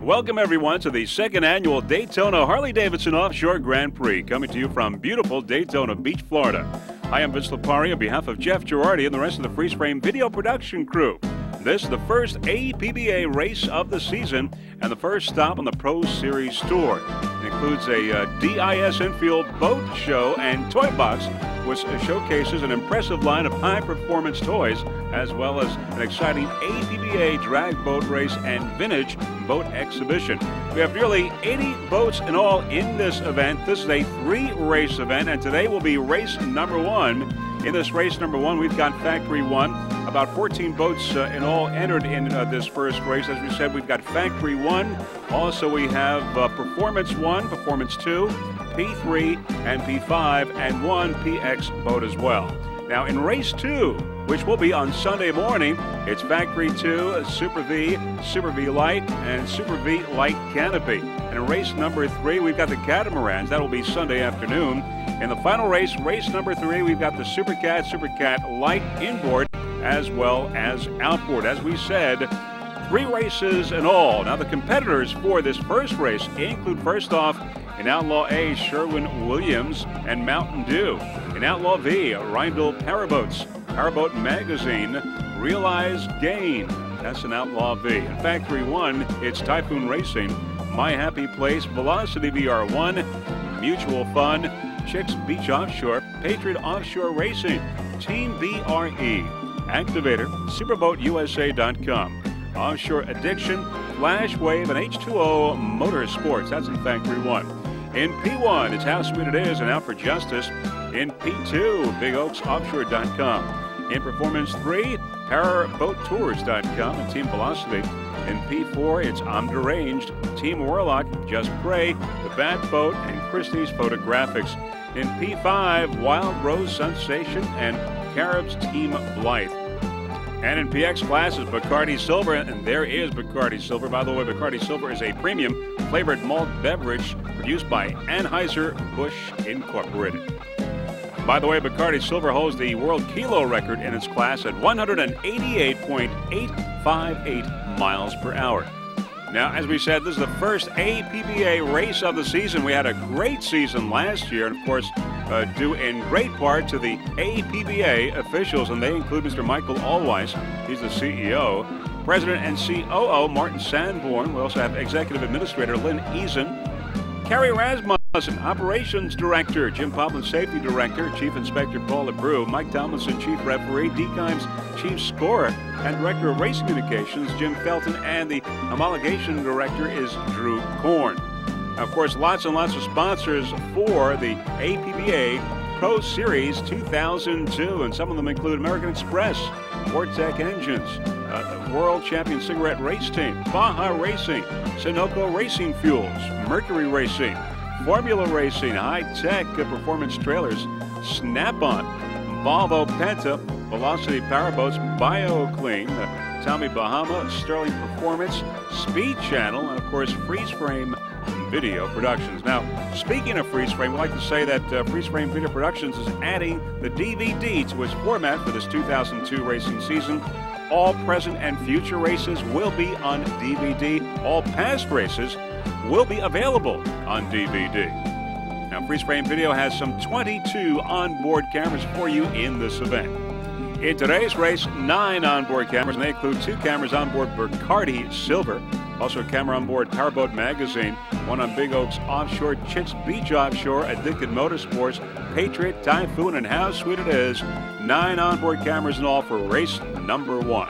Welcome everyone to the second annual Daytona Harley-Davidson Offshore Grand Prix, coming to you from beautiful Daytona Beach, Florida. Hi, I'm Vince Lipari on behalf of Jeff Girardi and the rest of the Freeze Frame video production crew. This is the first APBA race of the season and the first stop on the Pro Series Tour. It includes a DIS infield boat show and toy box, which showcases an impressive line of high-performance toys, as well as an exciting APBA drag boat race and vintage boat exhibition. We have nearly 80 boats in all in this event. This is a three-race event, and today will be race number one. In this race number one, we've got Factory 1. About 14 boats in all entered in this first race. As we said, we've got Factory 1. Also, we have Performance 1, Performance 2, P3, and P5, and one PX boat as well. Now, in race 2, which will be on Sunday morning, it's Factory 2, Super V Light, and Super V Light Canopy. And in race number 3, we've got the Catamarans. That'll be Sunday afternoon. In the final race, race number 3, we've got the Super Cat Light inboard as well as outboard. As we said, 3 races in all. Now, the competitors for this first race include, first off, in Outlaw A, Sherwin-Williams and Mountain Dew. In Outlaw V, Rheinville Powerboats, Powerboat Magazine, Realize Gain. That's in Outlaw V. In Factory 1, it's Typhoon Racing, My Happy Place, Velocity VR1, Mutual Fun, Chicks Beach Offshore, Patriot Offshore Racing, Team BRE, Activator, SuperboatUSA.com, Offshore Addiction, Flash Wave, and H2O Motorsports. That's in Factory 1. In P1, it's How Sweet It Is and Out for Justice. In P2, BigOaksOffshore.com. In Performance 3, PowerboatTours.com and Team Velocity. In P4, it's I'm Deranged, Team Warlock, Just Pray, The Bad Boat, and Christie's Photographics. In P5, Wild Rose Sensation and Carib's Team Blythe. And in PX class is Bacardi Silver, and there is Bacardi Silver. By the way, Bacardi Silver is a premium flavored malt beverage produced by Anheuser-Busch Incorporated. By the way, Bacardi Silver holds the world kilo record in its class at 188.858 miles per hour. Now, as we said, this is the first APBA race of the season. We had a great season last year, and of course, due in great part to the APBA officials, and they include Mr. Michael Allweiss. He's the CEO. President and COO Martin Sanborn. We also have Executive Administrator Lynn Eason. Carrie Rasmussen, Operations Director. Jim Poplin, Safety Director. Chief Inspector Paul LeBrew. Mike Tomlinson, Chief Referee. DKIM's Chief Scorer and Director of Race Communications, Jim Felton. And the Homologation Director is Drew Korn. Now, of course, lots and lots of sponsors for the APBA Pro Series 2002, and some of them include American Express, Vortec Engines, World Champion Cigarette Race Team, Baja Racing, Sunoco Racing Fuels, Mercury Racing, Formula Racing, High Tech Performance Trailers, Snap-on, Volvo Penta, Velocity Powerboats, BioClean, Tommy Bahama, Sterling Performance, Speed Channel, and of course Freeze Frame Video Productions. Now, speaking of Freeze Frame, we'd like to say that Freeze Frame Video Productions is adding the DVD to its format for this 2002 racing season. All present and future races will be on DVD. All past races will be available on DVD. Now, Freeze Frame Video has some 22 onboard cameras for you in this event. In today's race, 9 onboard cameras, and they include 2 cameras on board Bacardi Silver, also a camera on board Powerboat Magazine, 1 on Big Oaks Offshore, Chicks Beach Offshore, Addicted Motorsports, Patriot, Typhoon, and How Sweet It Is. 9 onboard cameras in all for race number 1.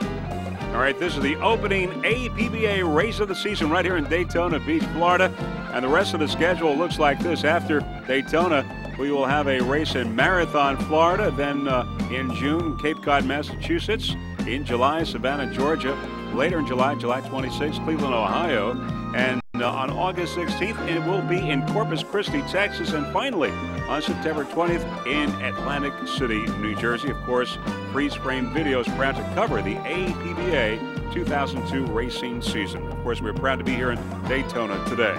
All right, this is the opening APBA race of the season right here in Daytona Beach, Florida. And the rest of the schedule looks like this. After Daytona, we will have a race in Marathon, Florida. Then in June, Cape Cod, Massachusetts. In July, Savannah, Georgia. Later in July, July 26th, Cleveland, Ohio. And on August 16th, it will be in Corpus Christi, Texas. And finally, on September 20th, in Atlantic City, New Jersey. Of course, Freeze Frame Video is proud to cover the APBA 2002 racing season. Of course, we're proud to be here in Daytona today.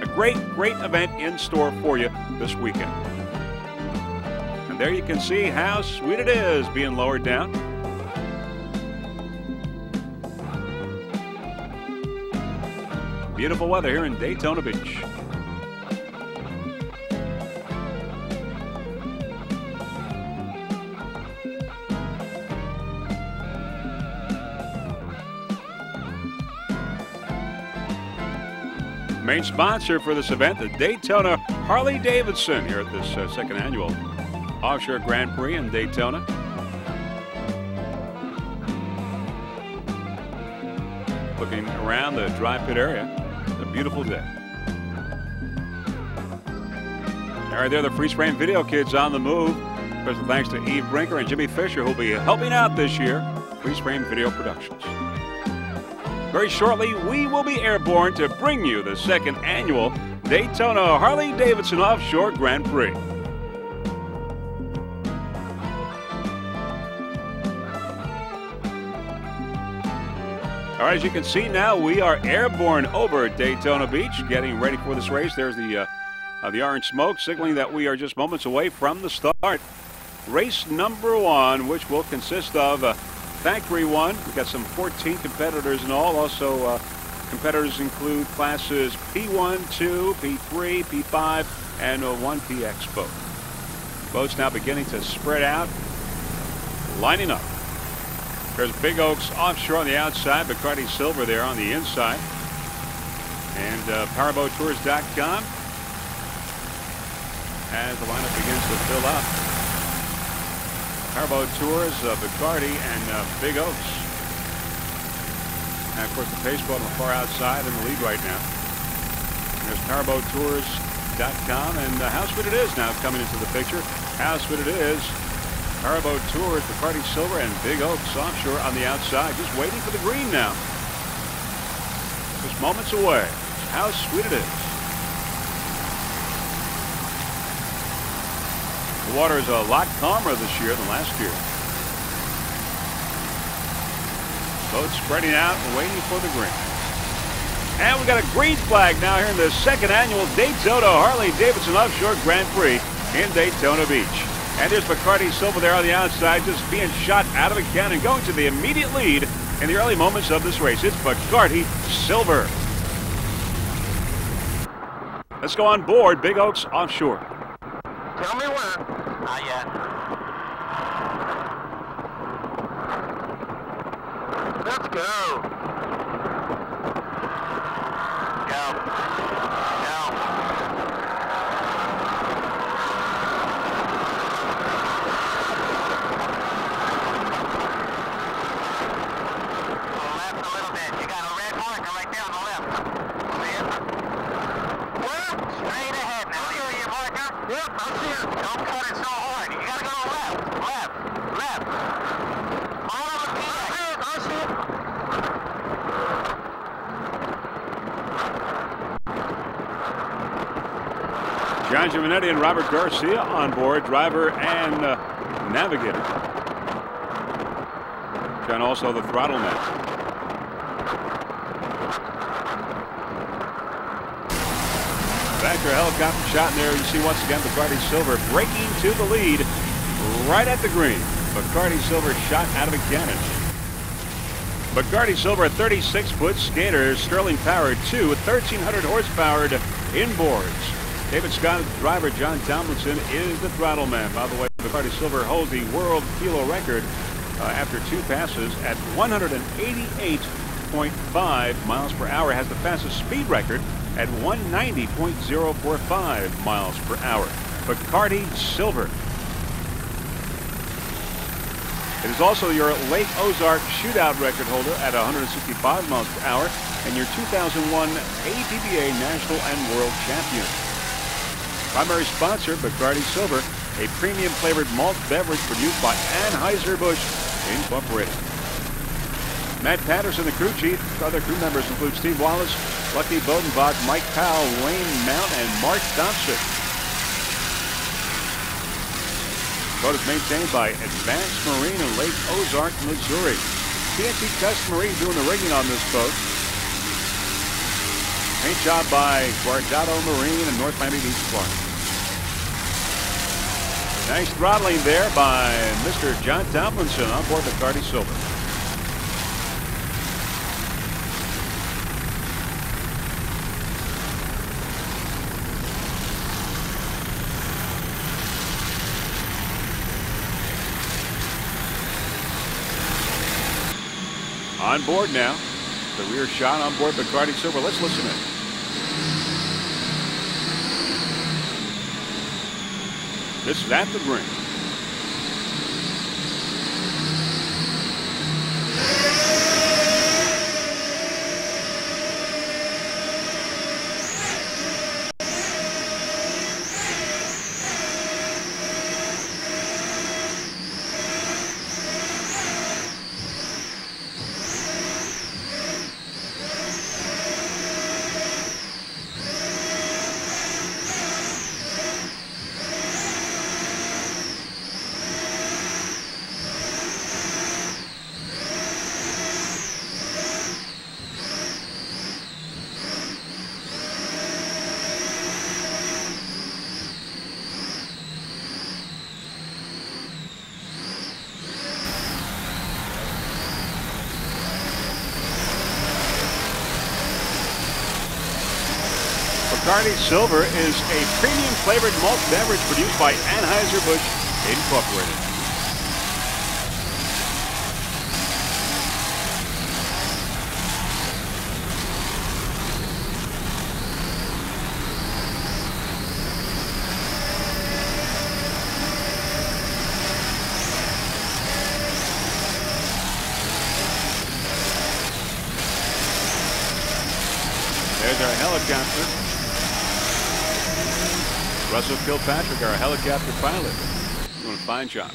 A great event in store for you this weekend. And there you can see How Sweet It Is being lowered down. Beautiful weather here in Daytona Beach. Main sponsor for this event, the Daytona Harley-Davidson, here at this second annual Offshore Grand Prix in Daytona. Looking around the dry pit area, it's a beautiful day. All right, they're the Freeze Frame Video Kids on the move. Special thanks to Eve Brinker and Jimmy Fisher, who'll be helping out this year. Freeze Frame Video Productions. Very shortly, we will be airborne to bring you the second annual Daytona Harley-Davidson Offshore Grand Prix. All right, as you can see now, we are airborne over Daytona Beach, getting ready for this race. There's the orange smoke signaling that we are just moments away from the start. Race number one, which will consist of Factory 1. We've got some 14 competitors in all. Also, competitors include classes P1, 2, P3, P5, and 1PX boat. Boats now beginning to spread out, lining up. There's Big Oaks Offshore on the outside, Bacardi Silver there on the inside. And PowerboatTours.com as the lineup begins to fill up. Powerboat Tours, Bacardi, and Big Oaks. And of course the pace boat on the far outside in the lead right now. There's PowerboatTours.com, and How Sweet It Is now coming into the picture. How Sweet It Is, Powerboat Tours, Bacardi Silver, and Big Oaks Offshore on the outside, just waiting for the green now. Just moments away. How Sweet It Is. The water is a lot calmer this year than last year. Boats spreading out and waiting for the green. And we got a green flag now here in the second annual Daytona Harley-Davidson Offshore Grand Prix in Daytona Beach. And there's Bacardi Silver there on the outside, just being shot out of a cannon, going to the immediate lead in the early moments of this race. It's Bacardi Silver. Let's go on board Big Oaks Offshore. Tell me when. Not yet. Let's go. John Giovanetti and Robert Garcia on board, driver and navigator. John also the throttle man. Factor helicopter shot in there. You see once again Bacardi Silver breaking to the lead right at the green. Bacardi Silver shot out of a cannon. Bacardi Silver, a 36-foot skater, Sterling powered 2, 1,300 horsepower inboards. David Scott, driver. John Tomlinson is the throttle man. By the way, Bacardi Silver holds the world kilo record after 2 passes at 188.5 miles per hour. Has the fastest speed record at 190.045 miles per hour. Bacardi Silver. It is also your Lake Ozark shootout record holder at 165 miles per hour and your 2001 APBA National and World Champion. Primary sponsor, Bacardi Silver, a premium flavored malt beverage produced by Anheuser-Busch Incorporated. Matt Patterson, the crew chief. Other crew members include Steve Wallace, Lucky Bodenbach, Mike Powell, Wayne Mount, and Mark Thompson. The boat is maintained by Advanced Marine in Lake Ozark, Missouri. TNT Custom Marine doing the rigging on this boat. Paint job by Guardado Marine in North Miami Beach, Florida. Nice throttling there by Mr. John Tomlinson on board the Bacardi Silver. On board now. The rear shot on board Bacardi Silver. Let's listen in. This is at the green. Bacardi Silver is a premium flavored malt beverage produced by Anheuser-Busch Incorporated. There's our helicopter. Russell Kilpatrick, our helicopter pilot, doing a fine job.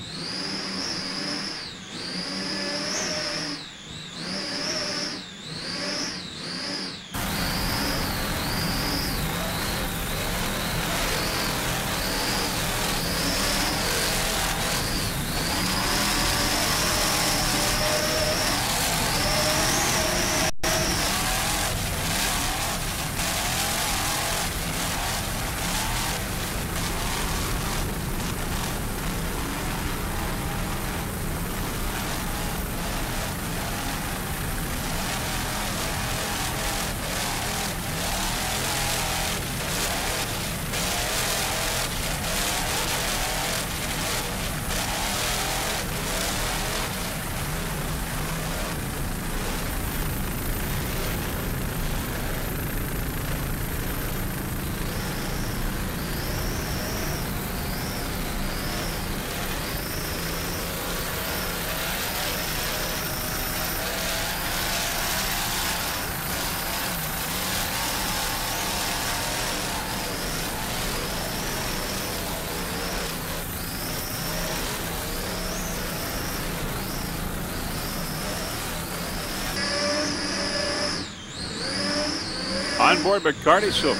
On board Bacardi Silver.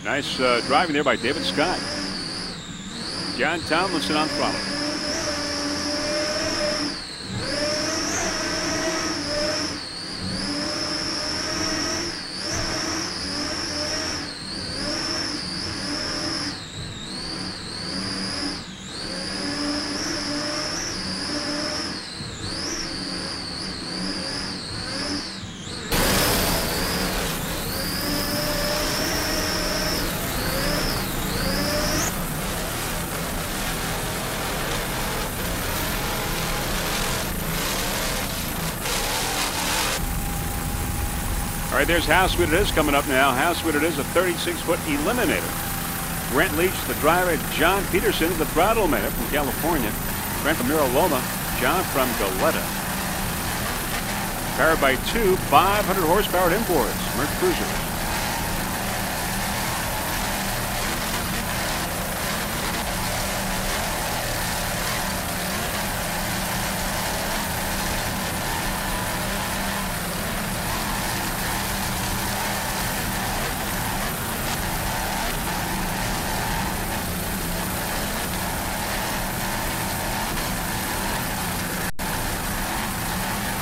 Nice driving there by David Scott. John Tomlinson on throttle. All right, there's How Sweet It Is coming up now. How Sweet It Is, a 36-foot eliminator. Brent Leach, the driver. John Peterson, the throttle man from California. Brent from Mira Loma. John from Goleta. Powered by two 500 horsepower imports, Merc Cruisers.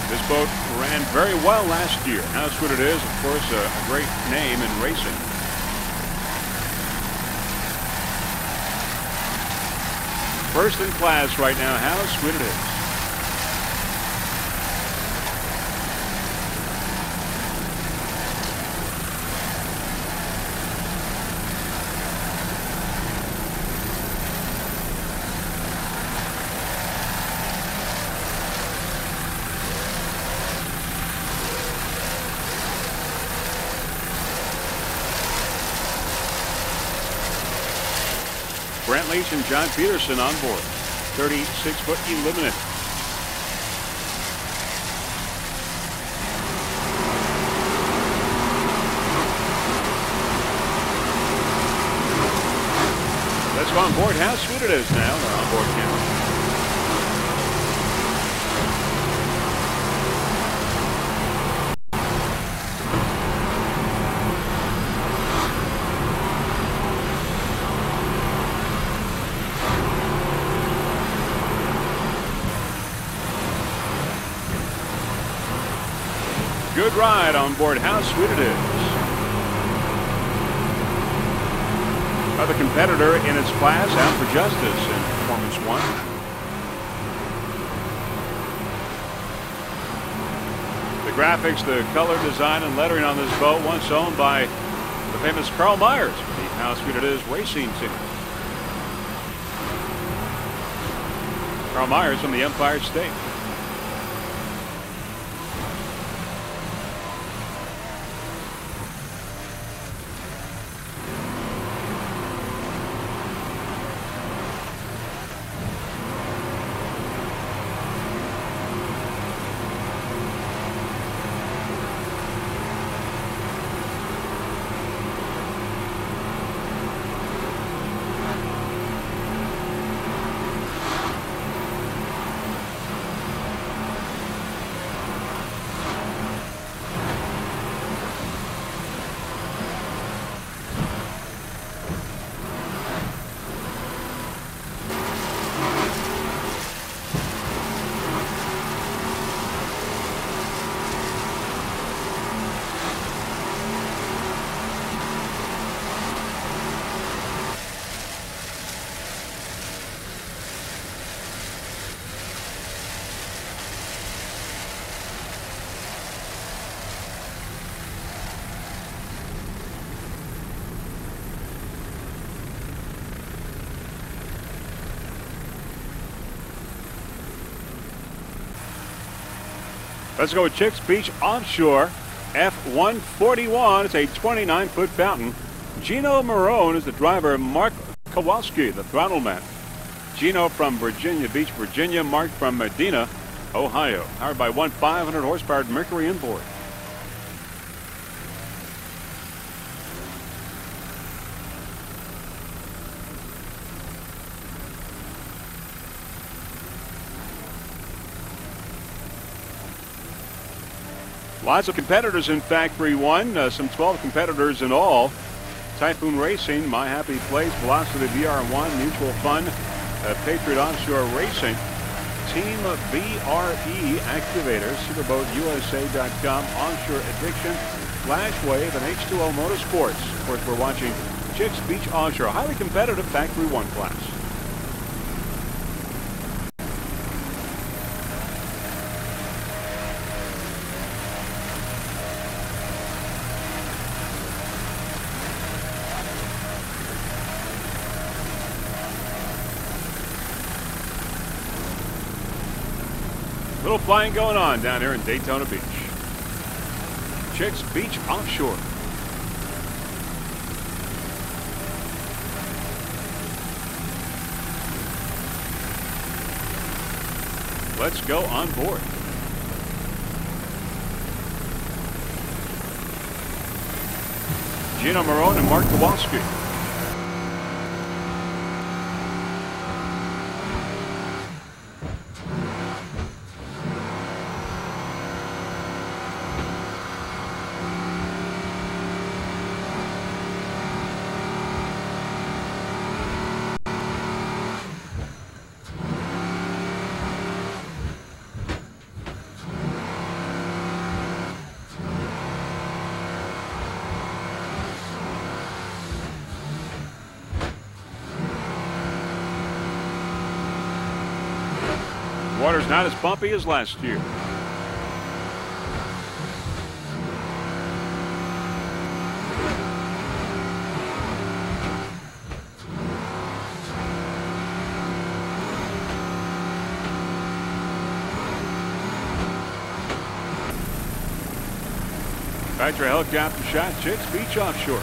This boat ran very well last year. How Sweet It Is, of course, a great name in racing. First in class right now. How sweet it is. Brent Leach and John Peterson on board. 36-foot E-Limit. Let's go on board. How sweet it is now. They're on board camera. Good ride on board. How sweet it is. Another competitor in its class out for justice in Performance 1. The graphics, the color design, and lettering on this boat once owned by the famous Carl Myers, the How Sweet It Is racing team. Carl Myers from the Empire State. Let's go with Chicks Beach Offshore F-141. It's a 29-foot fountain. Gino Marone is the driver. Mark Kowalski, the throttle man. Gino from Virginia Beach, Virginia. Mark from Medina, Ohio. Powered by one 500 horsepower Mercury inboard. Lots of competitors in Factory 1, some 12 competitors in all. Typhoon Racing, My Happy Place, Velocity VR1, Mutual Fun, Patriot Offshore Racing, Team BRE Activator, SuperboatUSA.com, Offshore Addiction, Flashwave, and H2O Motorsports. Of course, we're watching Chicks Beach Offshore, highly competitive Factory 1 class. Little flying going on down here in Daytona Beach. Chicks Beach Offshore. Let's go on board. Gino Marone and Mark Kowalski. Water's not as bumpy as last year. Back to a helicopter shot, Chicks Beach Offshore.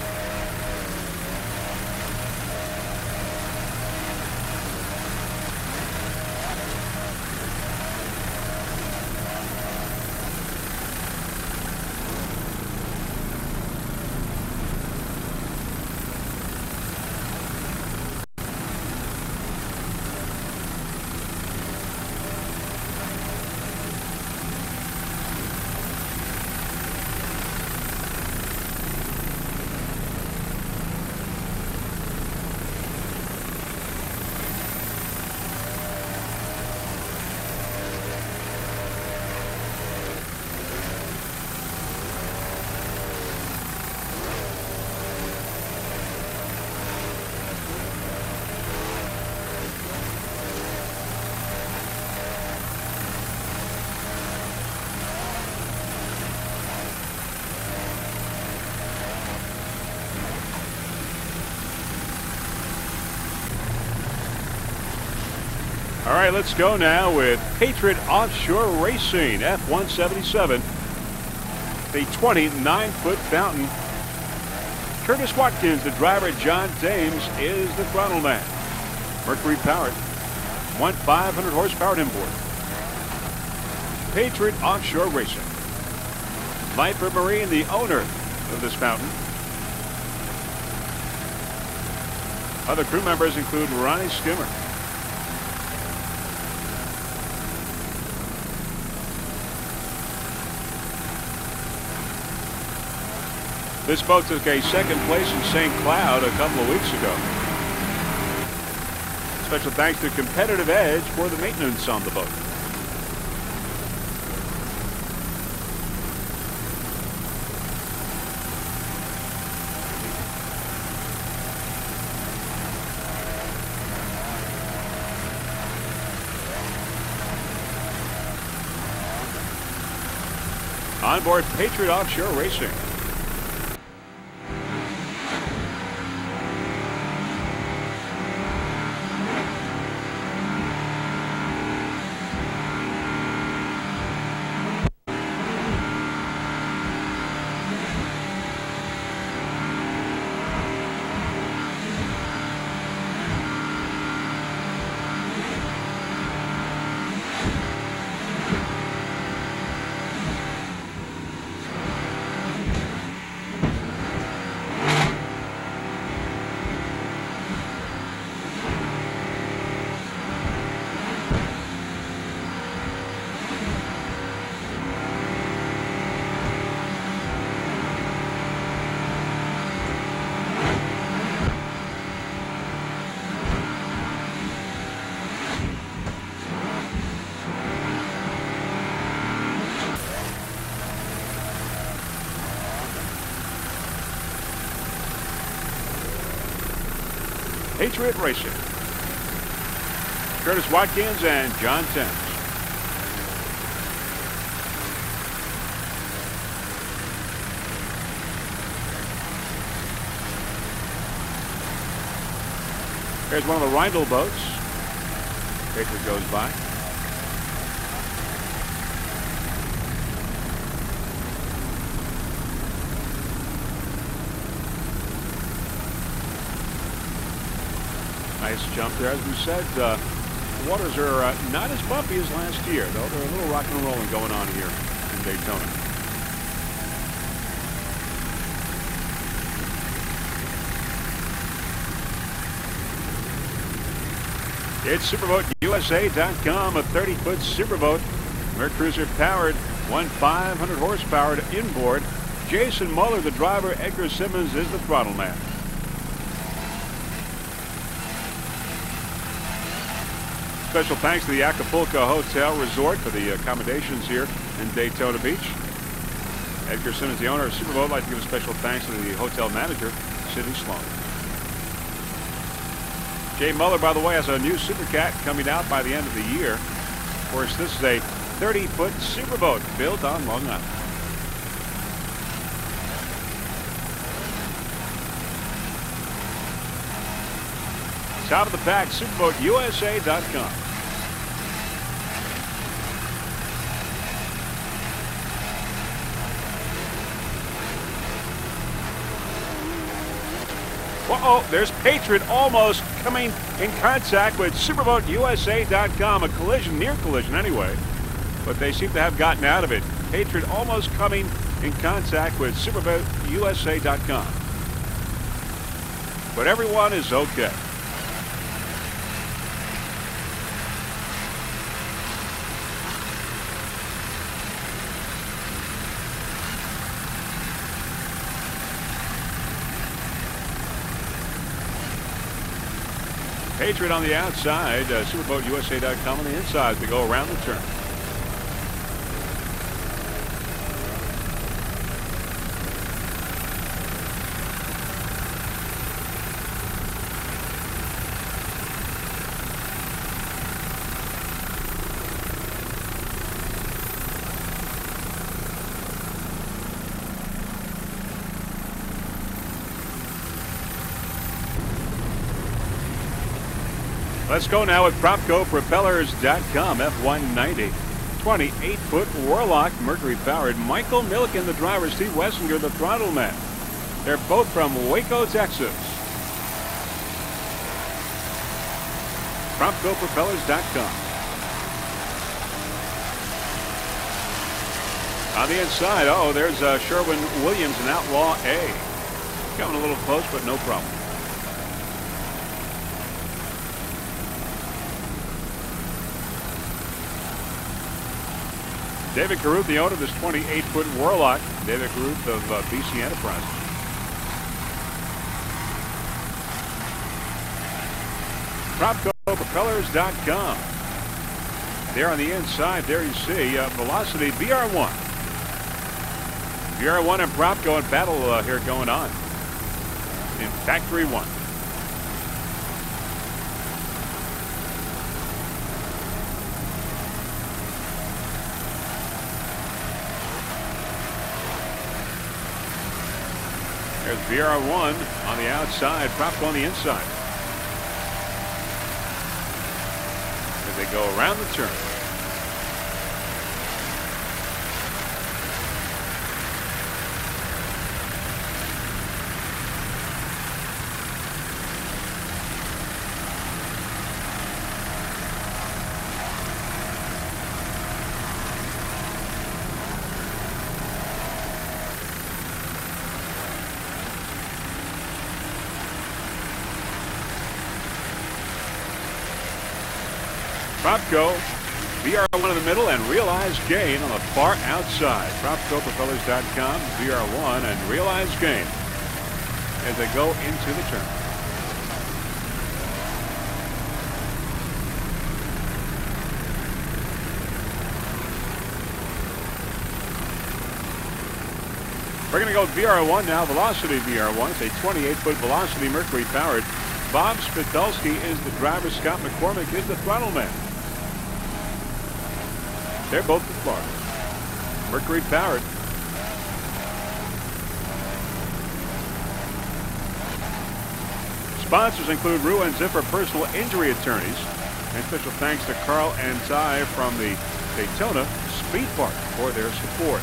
All right, let's go now with Patriot Offshore Racing, F-177, the 29-foot fountain. Curtis Watkins, the driver. John Thames is the throttle man. Mercury powered, 500 horsepower inboard. Patriot Offshore Racing. Viper Marine, the owner of this fountain. Other crew members include Ronnie Skimmer. This boat took a second place in St. Cloud a couple of weeks ago. Special thanks to Competitive Edge for the maintenance on the boat. On board Patriot Offshore Racing. Patriot Racing. Curtis Watkins and John Thames. Here's one of the Rindle boats. Patriot goes by. Nice jump there. As we said, the waters are not as bumpy as last year, though. They're a little rock and rolling going on here in Daytona. It's SuperboatUSA.com, a 30-foot superboat. Mercruiser powered, 500 horsepower inboard. Jason Muller, the driver. Edgar Simmons is the throttle man. Special thanks to the Acapulco Hotel Resort for the accommodations here in Daytona Beach. Edgar Simmons, the owner of Superboat, would like to give a special thanks to the hotel manager, Sidney Sloan. Jay Muller, by the way, has a new Supercat coming out by the end of the year. Of course, this is a 30-foot superboat built on Long Island. Top of the pack, SuperboatUSA.com. Uh-oh, there's Patriot almost coming in contact with SuperboatUSA.com. A collision, near collision anyway, but they seem to have gotten out of it. Patriot almost coming in contact with SuperboatUSA.com. But everyone is okay. Patriot on the outside, SuperboatUSA.com on the inside as we go around the turn. Let's go now with PropGoPropellers.com. F-190, 28-foot Warlock, Mercury-powered. Michael Milliken, the driver. Steve Wessinger, the throttle man. They're both from Waco, Texas. PropGoPropellers.com. On the inside, oh, there's Sherwin-Williams and Outlaw A. Coming a little close, but no problem. David Carruth, the owner of this 28-foot Warlock. David Carruth of BC Enterprises. PropGoPropellers.com. There on the inside, there you see Velocity VR1. VR1 and Propgo in battle here going on in Factory 1. There's VR1 on the outside, Propgo on the inside. As they go around the turn. Propgo, VR1 in the middle, and Realize Gain on the far outside. PropGoPropellers.com, VR1, and Realize Gain as they go into the turn. We're going to go with VR1 now, Velocity VR1. It's a 28-foot Velocity Mercury-powered. Bob Spitulski is the driver. Scott McCormick is the throttle man. They're both in Florida. Mercury powered. Sponsors include Rue and Zipper personal injury attorneys. And special thanks to Carl and Ty from the Daytona Speed Park for their support.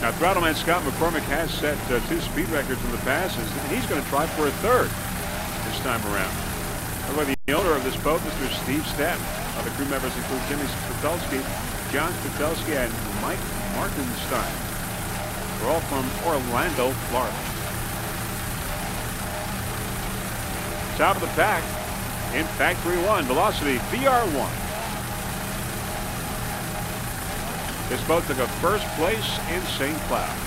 Now, Throttleman Scott McCormick has set 2 speed records in the past, and he's going to try for a 3rd this time around. By the owner of this boat, Mr. Steve Statton. Other crew members include Jimmy Spitulski, John Spitulski, and Mike Martinstein. We're all from Orlando, Florida. Top of the pack in Factory 1, Velocity VR1. This boat took a first place in St. Cloud.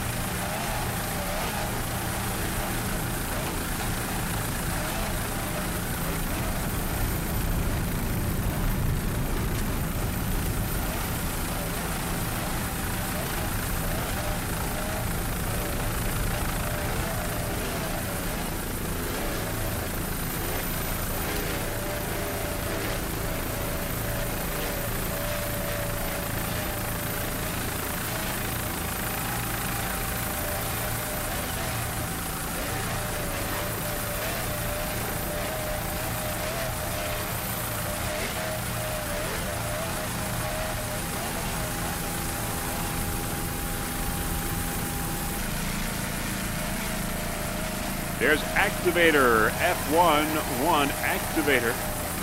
There's Activator, F11 Activator.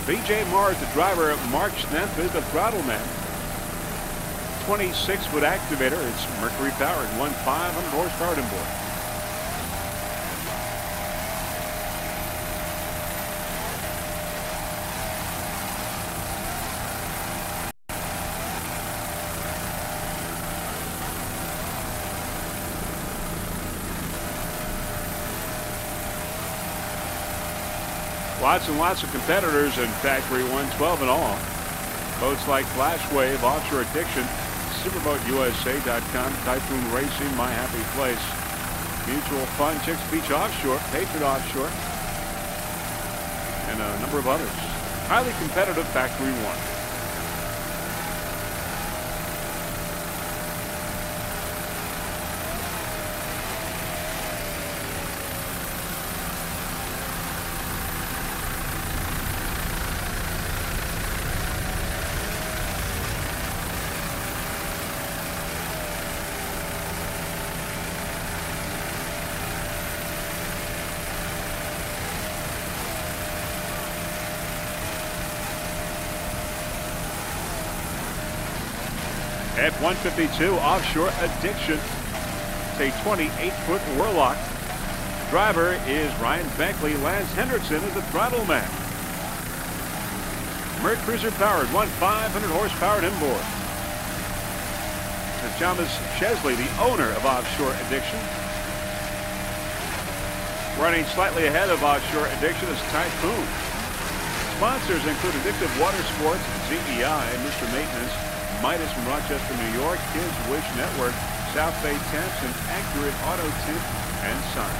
BJ Mars, the driver. Mark Schnepp is the throttle man. 26-foot Activator. It's Mercury powered, 500 horsepower inboard. Lots and lots of competitors in Factory 1, 12 in all. Boats like Flashwave, Offshore Addiction, SuperboatUSA.com, Typhoon Racing, My Happy Place, Mutual Fun, Chicks Beach Offshore, Patriot Offshore, and a number of others. Highly competitive Factory 1. F-152 Offshore Addiction. It's a 28-foot Warlock. Driver is Ryan Beckley. Lance Hendrickson is the throttle man. Merc Cruiser powered, 500 horsepower inboard. It's Thomas Chesley, the owner of Offshore Addiction. Running slightly ahead of Offshore Addiction is Typhoon. Sponsors include Addictive Water Sports, ZEI, Mr. Maintenance, Midas from Rochester, New York, Kids Wish Network, South Bay Temps, and Accurate Auto Tint and Sign.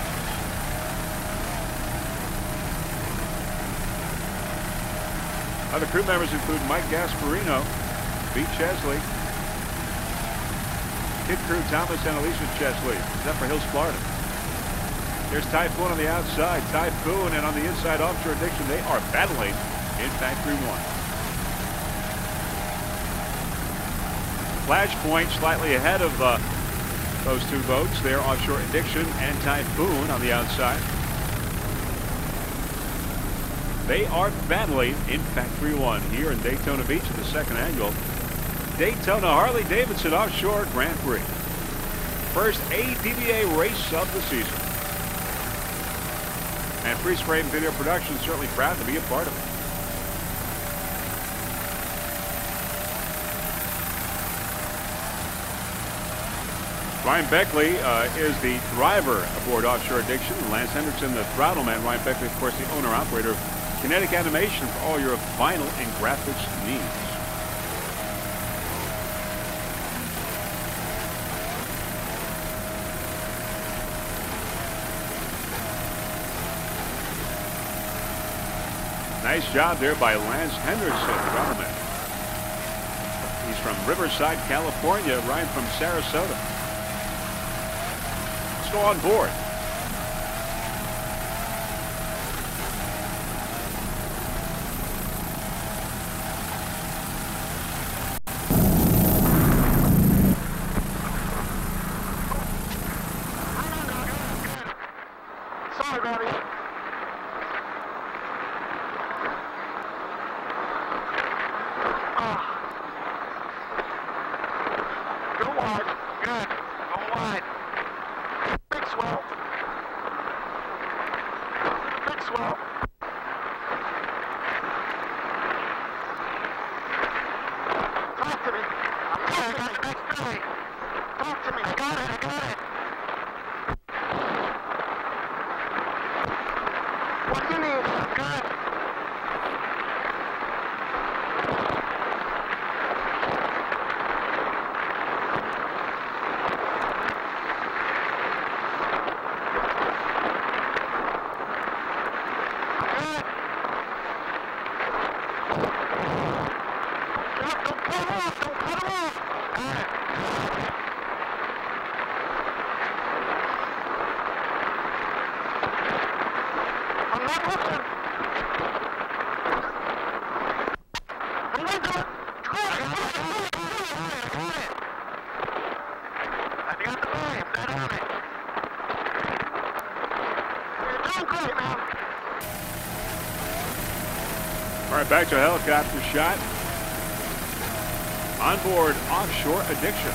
Other crew members include Mike Gasparino, B. Chesley, Kid Crew Thomas and Alicia Chesley, Zephyr Hills, Florida. There's Typhoon on the outside, Typhoon, and on the inside Offshore Addiction. They are battling in Factory 1. Flashpoint slightly ahead of those two boats. They're Offshore Addiction and Typhoon on the outside. They are battling in Factory 1 here in Daytona Beach at the second annual Daytona Harley-Davidson Offshore Grand Prix. First APBA race of the season. And Freeze Frame Video Production certainly proud to be a part of it. Ryan Beckley is the driver aboard Offshore Addiction. Lance Hendrickson, the throttle man. Ryan Beckley, of course, the owner-operator of Kinetic Animation for all your vinyl and graphics needs. Nice job there by Lance Hendrickson, throttle man. He's from Riverside, California. Ryan from Sarasota. Go on board. Sorry, Daddy. Go wide. Good. Go wide. Big swell. Big swell. Talk to me. I got it. Next day. Talk to me. I got it. I got it. What do you need? I'm good. right, back to a helicopter shot. On board Offshore Addiction.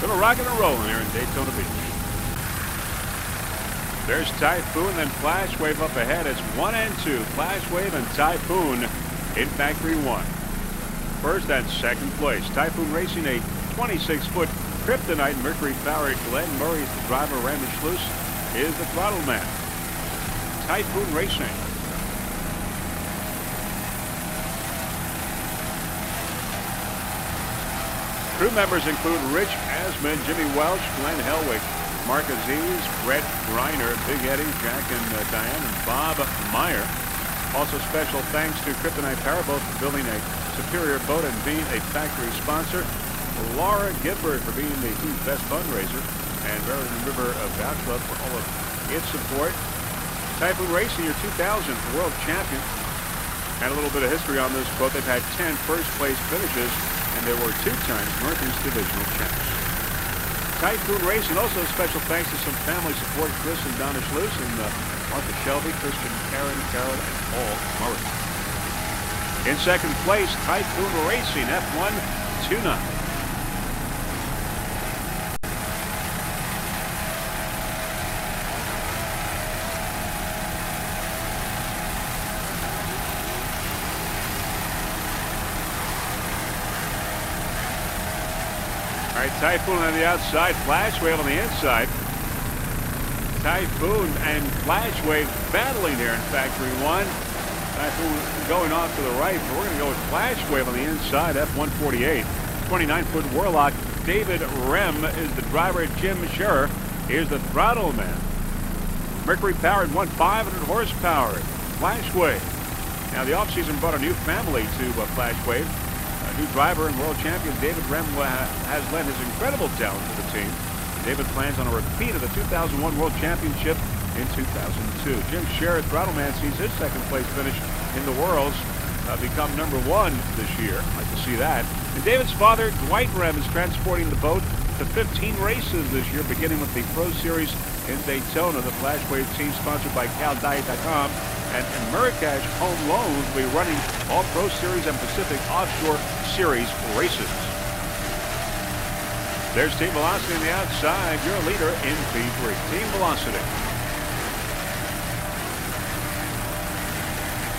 Little rocking and rolling here in Daytona Beach. There's Typhoon, then Flash Wave up ahead. It's 1 and 2. Flash Wave and Typhoon in Factory 1. First and second place. Typhoon racing a 26-foot Kryptonite Mercury-powered Glenn Murray's the driver. Randy Schluss is the throttle man. Typhoon racing. Crew members include Rich Asman, Jimmy Welch, Glenn Helwig, Mark Aziz, Brett Reiner, Big Eddie, Jack and Diane, and Bob Meyer. Also special thanks to Kryptonite Powerboat for building a superior boat and being a factory sponsor. Laura Gifford for being the team's best fundraiser. And Maryland River Boat Club for all of its support. Typhoon Racing, your 2000 world champion. And a little bit of history on this boat. They've had 10 first-place finishes, and they were 2 times Northeast Divisional champs. Typhoon Racing, also special thanks to some family support, Chris and Donna Schluss, and Martha Shelby, Christian, Karen, Carol, and Paul Murray. In second place, Typhoon Racing, F1 Tuna. All right, Typhoon on the outside, Flash Wave on the inside. Typhoon and Flash Wave battling here in Factory 1. Typhoon going off to the right, but we're going to go with Flash Wave on the inside, F-148. 29-foot Warlock, David Rem is the driver. Jim Scherer is the throttle man. Mercury-powered 500 horsepower, Flash Wave. Now, the offseason brought a new family to Flash Wave. New driver and world champion David Rem has lent his incredible talent to the team. David plans on a repeat of the 2001 World Championship in 2002. Jim Scherer, throttle man, sees his second place finish in the Worlds become #1 this year. I'd like to see that. And David's father, Dwight Rem, is transporting the boat to 15 races this year, beginning with the Pro Series in Daytona. The Flash Wave team, sponsored by CalDiet.com and Americash Home Loans, will be running all Pro Series and Pacific Offshore Series races. There's Team Velocity on the outside, your leader in P3. Team Velocity.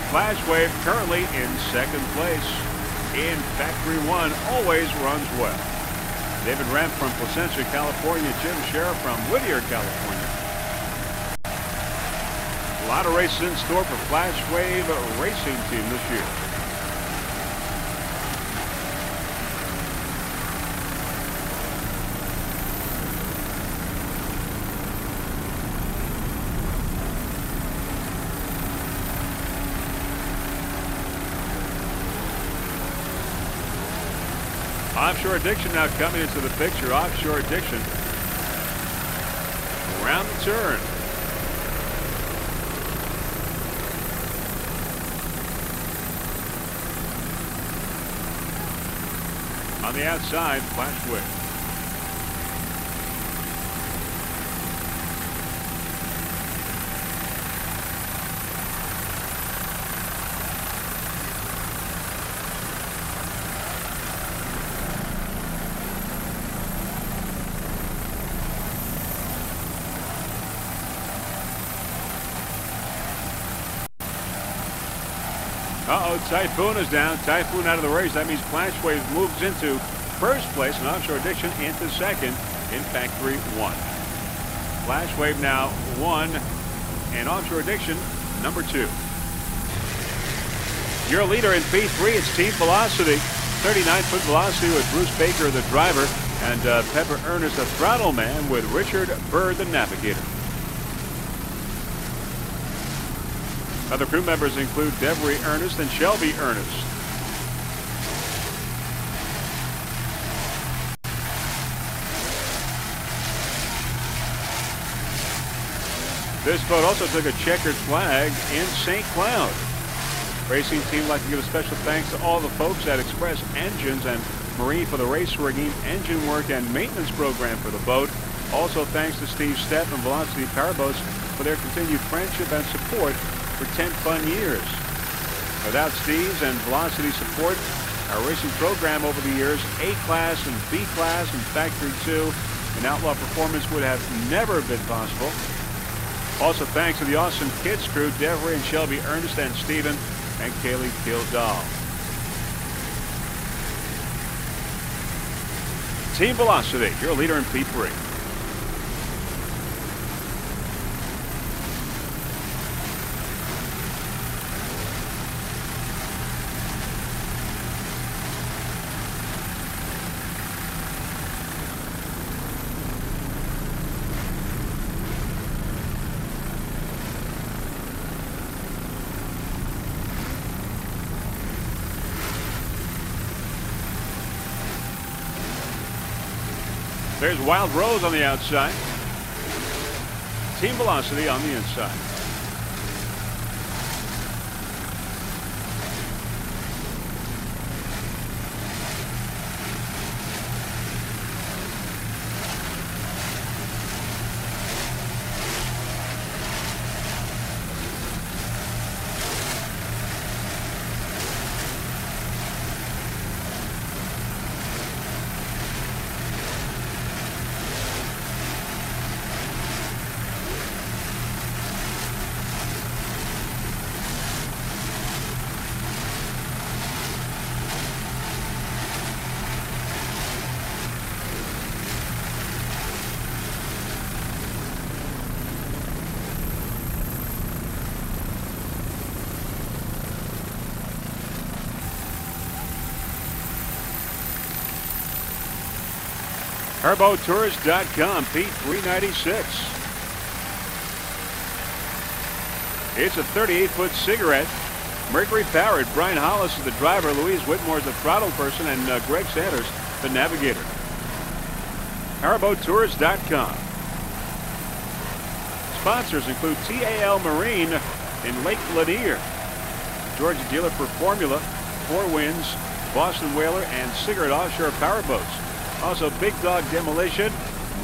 Flash Wave currently in second place in Factory 1, always runs well. David Rem from Placentia, California. Jim Scherer from Whittier, California. A lot of races in store for Flash Wave Racing Team this year. Offshore Addiction now coming into the picture. Offshore Addiction around the turn. On the outside, Flash Wave. Typhoon is down. Typhoon out of the race. That means Flash Wave moves into first place and Offshore Addiction into second in Factory 1. Flash Wave now 1 and Offshore Addiction #2. Your leader in P3 is Team Velocity. 39-foot Velocity with Bruce Baker, the driver, and Pepper Ernest, the throttle man, with Richard Bird, the navigator. Other crew members include Devery Ernest and Shelby Ernest. This boat also took a checkered flag in St. Cloud. Racing team would like to give a special thanks to all the folks at Express Engines and Marine for the race rigging, engine work, and maintenance program for the boat. Also thanks to Steve Stepp and Velocity Powerboats for their continued friendship and support for 10 fun years. Without Steve's and Velocity support, our racing program over the years, A-Class and B-Class and Factory 2 and Outlaw Performance would have never been possible. Also thanks to the awesome kids crew, Devery and Shelby Ernest and Stephen and Kaylee Kildall. Team Velocity, your leader in P3. There's Wild Rose on the outside. Team Velocity on the inside. PowerboatTours.com, P396. It's a 38-foot cigarette. Mercury powered. Brian Hollis is the driver. Louise Whitmore is the throttle person. And Greg Sanders, the navigator. PowerboatTours.com. Sponsors include TAL Marine in Lake Lanier, Georgia dealer for Formula, Four Winds, Boston Whaler, and Cigarette Offshore Powerboats. Also, Big Dog Demolition,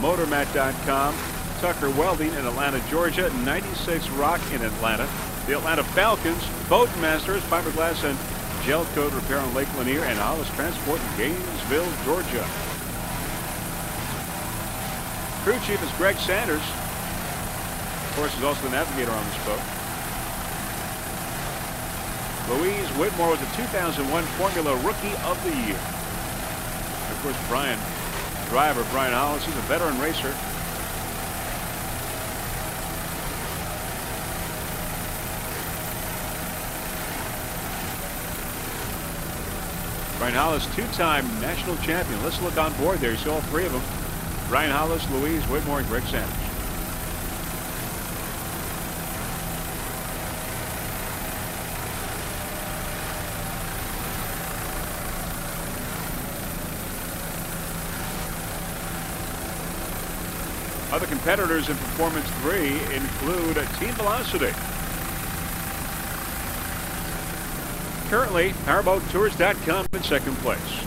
MotorMat.com, Tucker Welding in Atlanta, Georgia, 96 Rock in Atlanta, the Atlanta Falcons, Boat Masters, Fiberglass and Gel Coat Repair on Lake Lanier, and Hollis Transport in Gainesville, Georgia. Crew chief is Greg Sanders. Of course, he's also the navigator on this boat. Louise Whitmore was the 2001 Formula Rookie of the Year. Of course, Brian, driver Brian Hollis, he's a veteran racer. Brian Hollis, two-time national champion. Let's look on board there. You see all three of them. Brian Hollis, Louise Whitmore, and Greg Sanders. Other competitors in Performance 3 include Team Velocity. Currently, PowerboatTours.com in second place.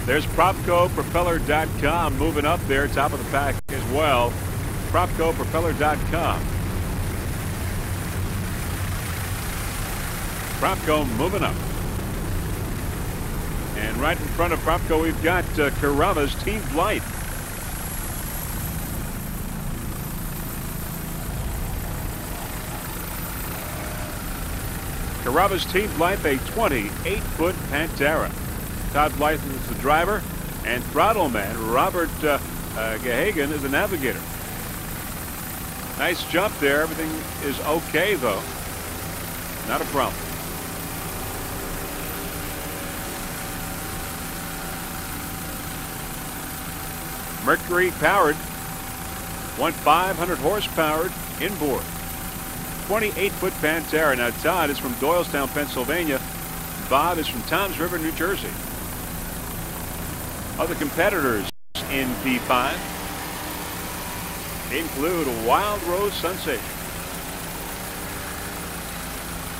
There's PropcoPropeller.com moving up there, top of the pack as well. PropcoPropeller.com. Propco moving up. And right in front of Propco, we've got Carrabba's Team Blythe. Carrabba's Team Blythe, a 28-foot Pantera. Todd Blythe is the driver, and throttle man Robert Gahagan is the navigator. Nice jump there. Everything is okay, though. Not a problem. Mercury powered, 500 horsepower inboard. 28-foot Pantera. Now Todd is from Doylestown, Pennsylvania. Bob is from Toms River, New Jersey. Other competitors in P5 include Wild Rose Sensation.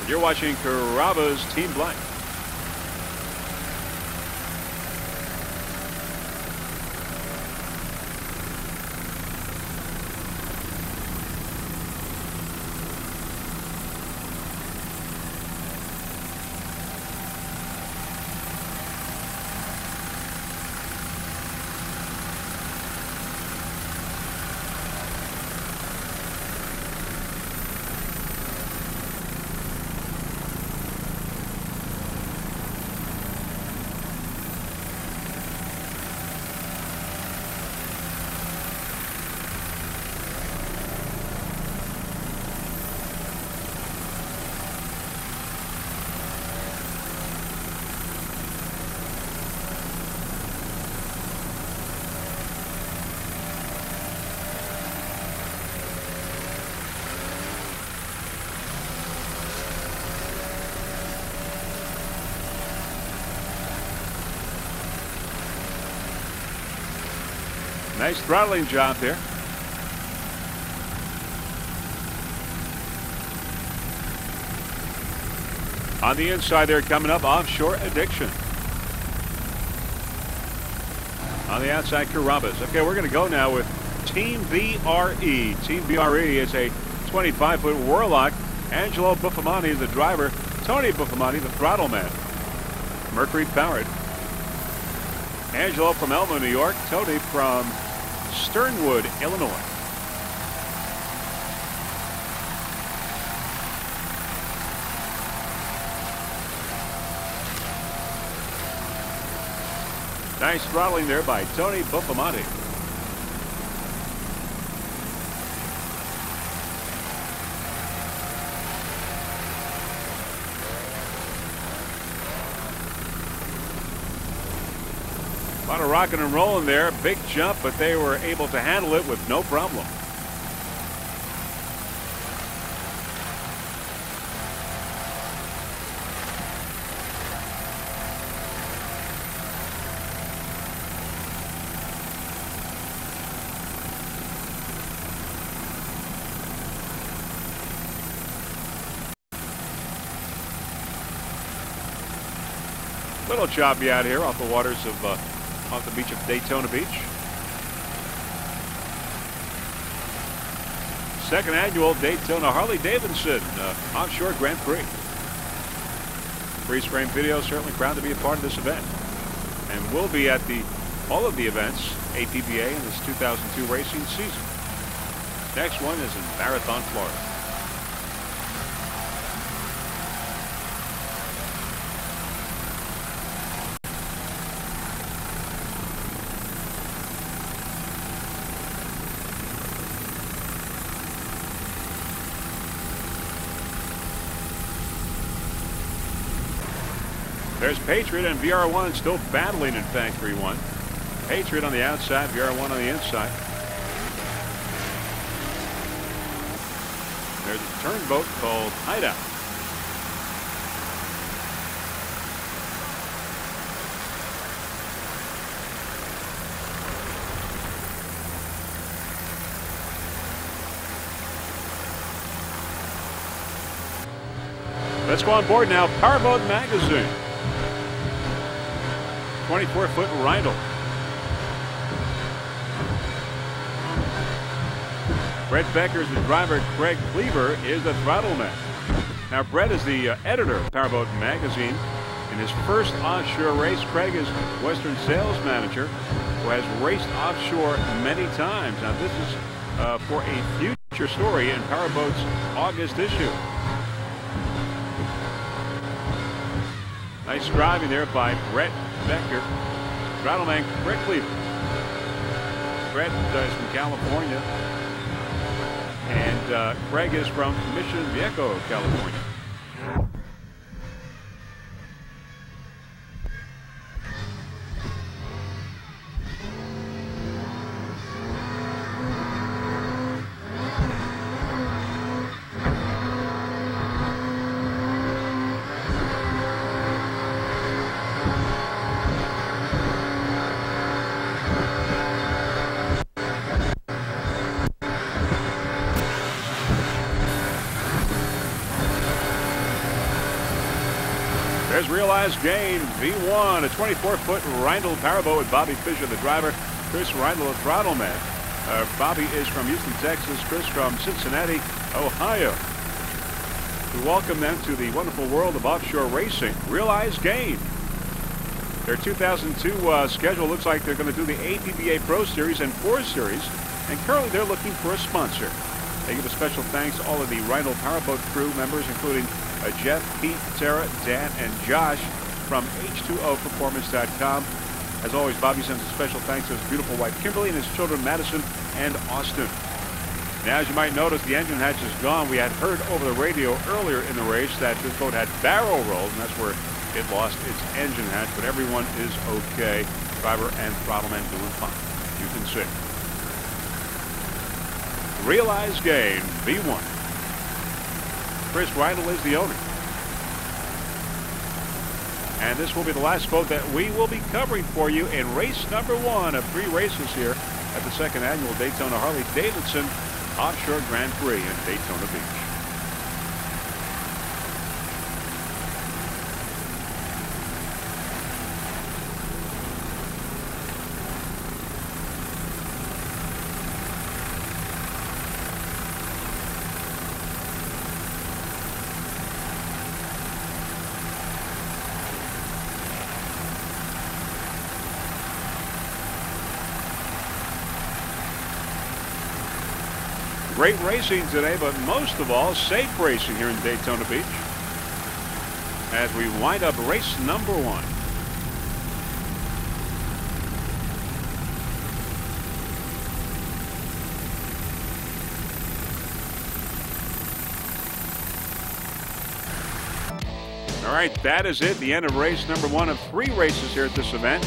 You're watching Carrabba's Team Black. Nice throttling job there. On the inside there, coming up, Offshore Addiction. On the outside, Carrabba's. Okay, we're going to go now with Team BRE. Team BRE is a 25-foot Warlock. Angelo Buffamani is the driver. Tony Buffamani, the throttle man. Mercury powered. Angelo from Elma, New York. Tony from Sternwood, Illinois. Nice throttling there by Tony Buffamani. A lot of rocking and rolling there. Big jump, but they were able to handle it with no problem. Little choppy out here off the waters of off the beach of Daytona Beach. Second annual Daytona Harley-Davidson Offshore Grand Prix. Freeze frame video, certainly proud to be a part of this event. And we'll be at all of the events, APBA, in this 2002 racing season. Next one is in Marathon, Florida. There's Patriot and VR1 still battling in Factory 1. Patriot on the outside, VR1 on the inside. There's a turnboat called Hideout. Let's go on board now. Powerboat Magazine. 24-foot Rhino. Brett Becker is the driver. Craig Cleaver is the throttle man. Now, Brett is the editor of Powerboat Magazine. In his first offshore race, Craig is Western sales manager who has raced offshore many times. Now, this is for a future story in Powerboat's August issue. Nice driving there by Brett Becker. Throttle-man Craig Cleaver. Fred is from California. And Craig is from Mission Viejo, California. There's Realized Gain V1, a 24-foot Reindl Powerboat with Bobby Fisher, the driver, Chris Reindl, the throttle man. Bobby is from Houston, Texas, Chris from Cincinnati, Ohio. We welcome them to the wonderful world of offshore racing. Realized Gain. Their 2002 schedule looks like they're going to do the APBA Pro Series and 4 Series, and currently they're looking for a sponsor. They give a special thanks to all of the Reindl Powerboat crew members, including Jeff, Pete, Sarah, Dan, and Josh from H2OPerformance.com. As always, Bobby sends a special thanks to his beautiful wife, Kimberly, and his children, Madison and Austin. Now, as you might notice, the engine hatch is gone. We had heard over the radio earlier in the race that this boat had barrel rolls, and that's where it lost its engine hatch, but everyone is okay. Driver and throttleman doing fine. You can see. Realized Gain V1. Chris Reindl is the owner. And this will be the last boat that we will be covering for you in race number 1 of 3 races here at the 2nd annual Daytona Harley-Davidson Offshore Grand Prix in Daytona Beach. Great racing today, but most of all, safe racing here in Daytona Beach as we wind up race number 1. All right, that is it. The end of race number 1 of 3 races here at this event,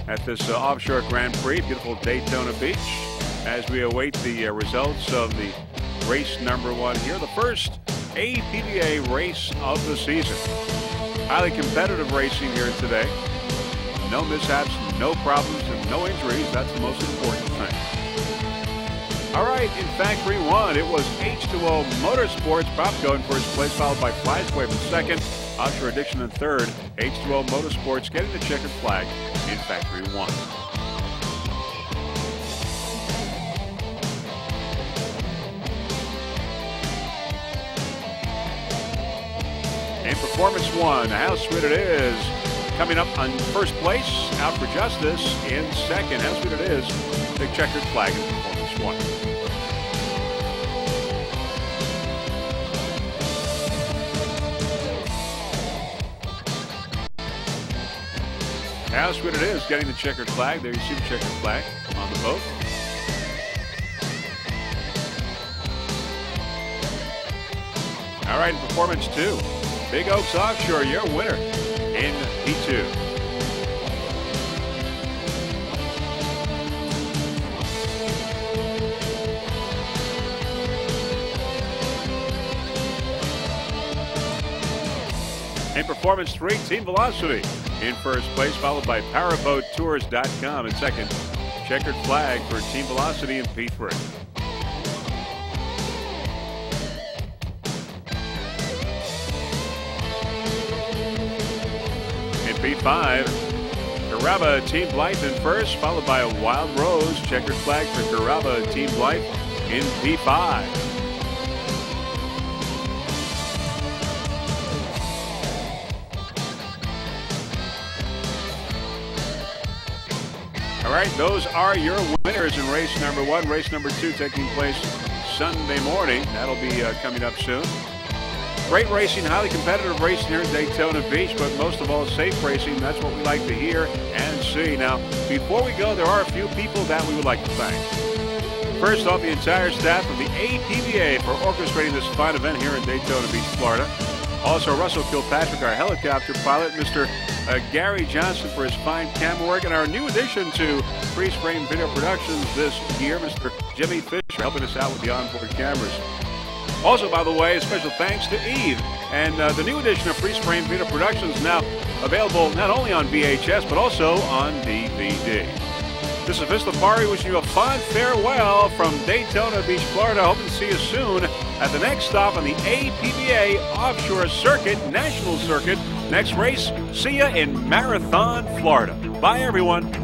at this Offshore Grand Prix, beautiful Daytona Beach, as we await the results of the race number 1 here, the first APBA race of the season. Highly competitive racing here today. No mishaps, no problems, and no injuries. That's the most important thing. All right, in Factory 1, it was H2O Motorsports Propco in first place, followed by Flywave in second, Offshore Addiction in third, H2O Motorsports getting the checkered flag in Factory 1. In Performance 1, How Sweet It Is coming up on first place, Out for Justice in second. How Sweet It Is, the checkered flag in Performance 1. How Sweet It Is getting the checkered flag. There you see the checkered flag on the boat. All right, in Performance 2, Big Oaks Offshore, your winner in P2. In Performance 3, Team Velocity in first place, followed by PowerboatTours.com in second. Checkered flag for Team Velocity in P3. P5, Carrabba Team Blythe in first, followed by a Wild Rose. Checkered flag for Carrabba Team Blythe in P5. All right, those are your winners in race number 1. Race number 2 taking place Sunday morning. That'll be coming up soon. Great racing, highly competitive racing here in Daytona Beach, but most of all, safe racing. That's what we like to hear and see. Now, before we go, there are a few people that we would like to thank. First off, the entire staff of the APBA for orchestrating this fine event here in Daytona Beach, Florida. Also, Russell Kilpatrick, our helicopter pilot, Mr. Gary Johnson for his fine camera work, and our new addition to Freeze Frame Video Productions this year, Mr. Jimmy Fisher, helping us out with the onboard cameras. Also, by the way, a special thanks to Eve, and the new edition of Freeze Frame Video Productions now available not only on VHS, but also on DVD. This is Vince Lombardi wishing you a fond farewell from Daytona Beach, Florida. Hoping to see you soon at the next stop on the APBA Offshore Circuit, National Circuit. Next race, see you in Marathon, Florida. Bye, everyone.